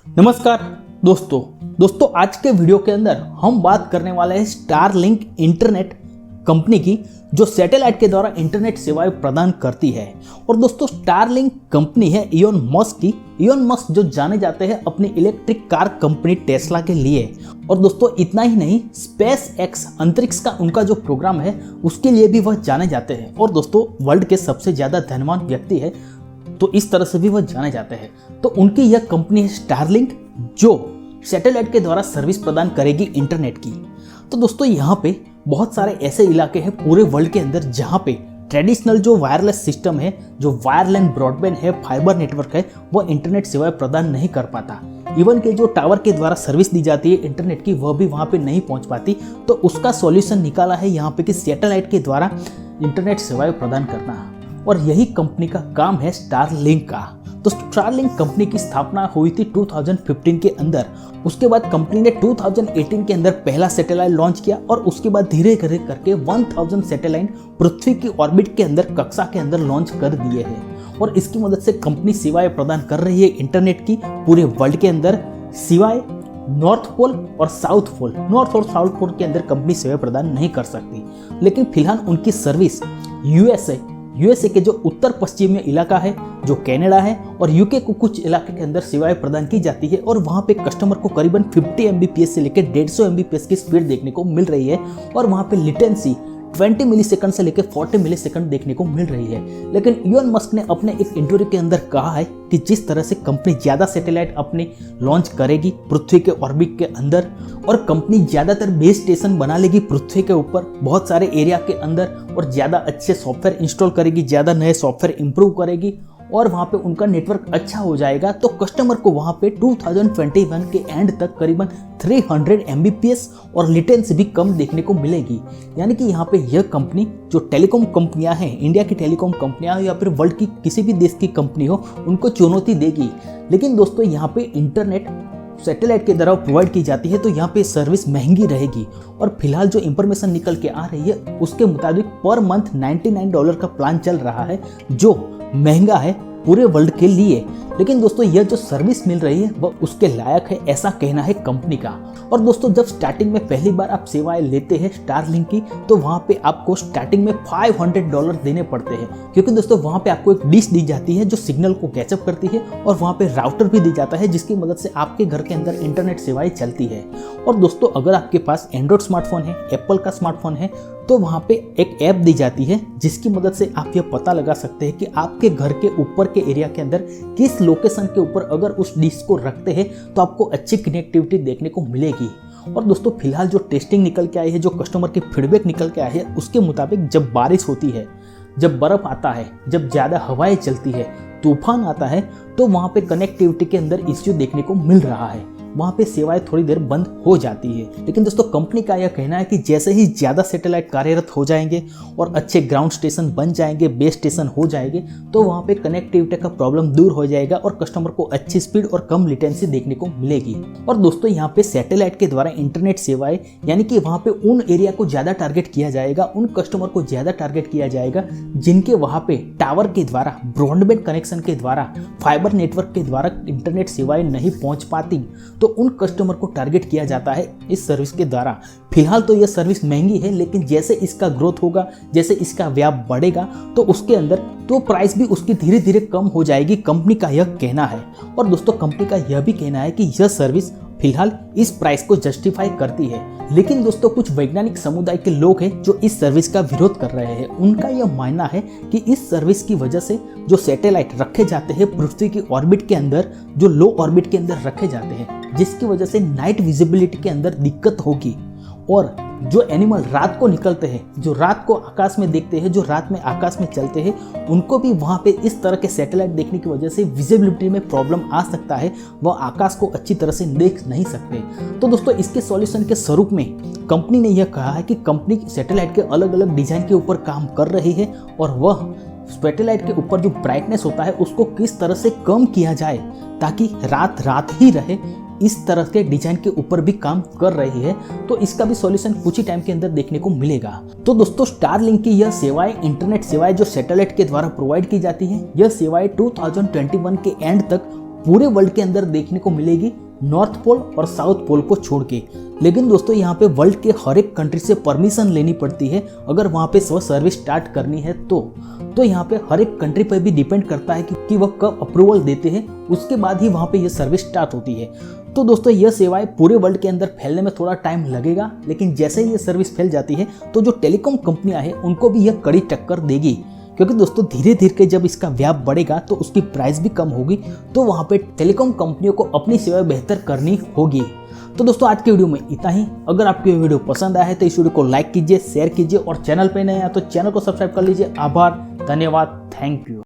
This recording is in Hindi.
नमस्कार दोस्तों आज के वीडियो के अंदर हम बात करने वाले हैं स्टारलिंक इंटरनेट कंपनी की, जो सैटेलाइट के द्वारा इंटरनेट सेवाएं प्रदान करती है। और दोस्तों स्टारलिंक कंपनी है इलोन मस्क की। इलोन मस्क जो जाने जाते हैं अपनी इलेक्ट्रिक कार कंपनी टेस्ला के लिए। और दोस्तों इतना ही नहीं, स्पेस एक्स अंतरिक्ष का उनका जो प्रोग्राम है उसके लिए भी वह जाने जाते हैं। और दोस्तों वर्ल्ड के सबसे ज्यादा धनवान व्यक्ति है, तो इस तरह से भी वह जाने जाते हैं। तो उनकी यह कंपनी है स्टारलिंक, जो सैटेलाइट के द्वारा सर्विस प्रदान करेगी इंटरनेट की। तो दोस्तों यहाँ पे बहुत सारे ऐसे इलाके हैं पूरे वर्ल्ड के अंदर जहाँ पे ट्रेडिशनल जो वायरलेस सिस्टम है, जो वायरलैंड ब्रॉडबैंड है, फाइबर नेटवर्क है, वो इंटरनेट सेवाएं प्रदान नहीं कर पाता। इवन के जो टावर के द्वारा सर्विस दी जाती है इंटरनेट की, वह भी वहाँ पे नहीं पहुँच पाती। तो उसका सॉल्यूशन निकाला है यहाँ पे कि सैटेलाइट के द्वारा इंटरनेट सेवाएं प्रदान करना, और यही कंपनी का काम है स्टारलिंक का। तो स्टारलिंक कंपनी की स्थापना हुई थी 2015 के अंदर। उसके बाद कंपनी ने 2018 के अंदर पहला सैटेलाइट लॉन्च किया, और उसके बाद धीरे धीरे करके 1000 सैटेलाइट पृथ्वी की ऑर्बिट के अंदर, कक्षा के अंदर लॉन्च कर दिए हैं। और इसकी मदद से कंपनी सेवाएं प्रदान कर रही है इंटरनेट की पूरे वर्ल्ड के अंदर, सिवाय नॉर्थ पोल और साउथ पोल। नॉर्थ और साउथ पोल के अंदर कंपनी सेवाएं प्रदान नहीं कर सकती, लेकिन फिलहाल उनकी सर्विस यूएसए के जो उत्तर पश्चिमी इलाका है, जो कनाडा है, और यूके को कुछ इलाके के अंदर सेवाएं प्रदान की जाती है। और वहाँ पे कस्टमर को करीबन 50 एमबीपीएस से लेकर 150 एमबीपीएस की स्पीड देखने को मिल रही है। और वहाँ पे लिटेंसी 20 मिलीसेकंड से लेकर 40 मिलीसेकंड देखने को मिल रही है। लेकिन इलोन मस्क ने अपने एक इंटरव्यू के अंदर कहा है कि जिस तरह से कंपनी ज़्यादा सैटेलाइट अपने लॉन्च करेगी पृथ्वी के ऑर्बिट के अंदर, और कंपनी ज़्यादातर बेस स्टेशन बना लेगी पृथ्वी के ऊपर बहुत सारे एरिया के अंदर, और ज़्यादा अच्छे सॉफ्टवेयर इंस्टॉल करेगी, ज़्यादा नए सॉफ्टवेयर इंप्रूव करेगी, और वहाँ पे उनका नेटवर्क अच्छा हो जाएगा, तो कस्टमर को वहाँ पे 2021 के एंड तक करीबन 300 एमबीपीएस और लिटेंसी भी कम देखने को मिलेगी। यानी कि यहाँ पे यह कंपनी, जो टेलीकॉम कंपनियां हैं, इंडिया की टेलीकॉम कंपनियां हो या फिर वर्ल्ड की किसी भी देश की कंपनी हो, उनको चुनौती देगी। लेकिन दोस्तों यहाँ पे इंटरनेट सैटेलाइट के द्वारा प्रोवाइड की जाती है, तो यहाँ पे सर्विस महंगी रहेगी। और फिलहाल जो इंफॉर्मेशन निकल के आ रही है उसके मुताबिक पर मंथ $99 का प्लान चल रहा है, जो महंगा है पूरे वर्ल्ड के लिए। लेकिन दोस्तों यह जो सर्विस मिल रही है वह उसके लायक है, ऐसा कहना है कंपनी का। और दोस्तों जब स्टार्टिंग में पहली बार आप सेवाएं लेते हैं स्टारलिंक की, तो वहाँ पे आपको स्टार्टिंग में $500 देने पड़ते हैं, क्योंकि दोस्तों वहाँ पे आपको एक डिश दी जाती है जो सिग्नल को कैचअप करती है, और वहाँ पे राउटर भी दी जाता है जिसकी मदद से आपके घर के अंदर इंटरनेट सेवाएं चलती है। और दोस्तों अगर आपके पास एंड्रॉयड स्मार्टफोन है, एप्पल का स्मार्टफोन है, तो वहाँ पे एक ऐप दी जाती है जिसकी मदद से आप यह पता लगा सकते हैं कि आपके घर के ऊपर के एरिया के अंदर किस लोकेशन के ऊपर अगर उस डिश को रखते हैं तो आपको अच्छी कनेक्टिविटी देखने को मिलेगी। और दोस्तों फिलहाल जो टेस्टिंग निकल के आई है, जो कस्टमर की फीडबैक निकल के आई है, उसके मुताबिक जब बारिश होती है, जब बर्फ आता है, जब ज़्यादा हवाएं चलती है, तूफान आता है, तो वहाँ पे कनेक्टिविटी के अंदर इश्यू देखने को मिल रहा है, वहाँ पे सेवाएं थोड़ी देर बंद हो जाती है। लेकिन दोस्तों कंपनी का यह कहना है कि जैसे ही ज़्यादा सैटेलाइट कार्यरत हो जाएंगे और अच्छे ग्राउंड स्टेशन बन जाएंगे, बेस स्टेशन हो जाएंगे, तो वहाँ पे कनेक्टिविटी का प्रॉब्लम दूर हो जाएगा और कस्टमर को अच्छी स्पीड और कम लिटेंसी देखने को मिलेगी। और दोस्तों यहाँ पे सैटेलाइट के द्वारा इंटरनेट सेवाएं, यानी कि वहाँ पे उन एरिया को ज़्यादा टारगेट किया जाएगा, उन कस्टमर को ज़्यादा टारगेट किया जाएगा जिनके वहाँ पे टावर के द्वारा, ब्रॉडबैंड कनेक्शन के द्वारा, फाइबर नेटवर्क के द्वारा इंटरनेट सेवाएं नहीं पहुँच पाती, तो उन कस्टमर को टारगेट किया जाता है इस सर्विस के द्वारा। फिलहाल तो यह सर्विस महंगी है, लेकिन जैसे इसका ग्रोथ होगा, जैसे इसका व्याप बढ़ेगा, तो उसके अंदर तो प्राइस भी उसकी धीरे धीरे कम हो जाएगी, कंपनी का यह कहना है। और दोस्तों कंपनी का यह भी कहना है कि यह सर्विस फिलहाल इस प्राइस को जस्टिफाई करती है। लेकिन दोस्तों कुछ वैज्ञानिक समुदाय के लोग हैं जो इस सर्विस का विरोध कर रहे हैं। उनका यह मानना है कि इस सर्विस की वजह से जो सैटेलाइट रखे जाते हैं पृथ्वी की ऑर्बिट के अंदर, जो लो ऑर्बिट के अंदर रखे जाते हैं, जिसकी वजह से नाइट विजिबिलिटी के अंदर दिक्कत होगी, और जो एनिमल रात को निकलते हैं, जो रात को आकाश में देखते हैं, जो रात में आकाश में चलते हैं, उनको भी वहाँ पे इस तरह के सैटेलाइट देखने की वजह से विजिबिलिटी में प्रॉब्लम आ सकता है, वह आकाश को अच्छी तरह से देख नहीं सकते। तो दोस्तों इसके सॉल्यूशन के स्वरूप में कंपनी ने यह कहा है कि कंपनी सैटेलाइट के अलग अलग डिजाइन के ऊपर काम कर रही है, और वह सैटेलाइट के ऊपर जो ब्राइटनेस होता है उसको किस तरह से कम किया जाए ताकि रात रात ही रहे, इस तरह के डिजाइन के ऊपर भी काम कर रही है। तो इसका भी सॉल्यूशन कुछ ही टाइम के अंदर देखने को मिलेगा। तो दोस्तों स्टारलिंक की यह सेवाएं, इंटरनेट सेवाएं जो सैटेलाइट के द्वारा प्रोवाइड की जाती है, यह सेवाएं 2021 के एंड तक पूरे वर्ल्ड के अंदर देखने को मिलेगी, नॉर्थ पोल और साउथ पोल को छोड़ के। लेकिन दोस्तों यहाँ पे वर्ल्ड के हर एक कंट्री से परमिशन लेनी पड़ती है अगर वहाँ पे सर्विस स्टार्ट करनी है तो यहाँ पे हर एक कंट्री पर भी डिपेंड करता है कि वह कब अप्रूवल देते हैं, उसके बाद ही वहाँ पे ये सर्विस स्टार्ट होती है। तो दोस्तों यह सेवाएं पूरे वर्ल्ड के अंदर फैलने में थोड़ा टाइम लगेगा, लेकिन जैसे ही ये सर्विस फैल जाती है तो जो टेलीकॉम कंपनियां हैं उनको भी यह कड़ी टक्कर देगी, क्योंकि दोस्तों धीरे धीरे जब इसका व्याप बढ़ेगा तो उसकी प्राइस भी कम होगी, तो वहाँ पे टेलीकॉम कंपनियों को अपनी सेवाएं बेहतर करनी होगी। तो दोस्तों आज के वीडियो में इतना ही। अगर आपको ये वीडियो पसंद आया है तो इस वीडियो को लाइक कीजिए, शेयर कीजिए और चैनल पे नए हैं तो चैनल को सब्सक्राइब कर लीजिए। आभार, धन्यवाद, थैंक यू।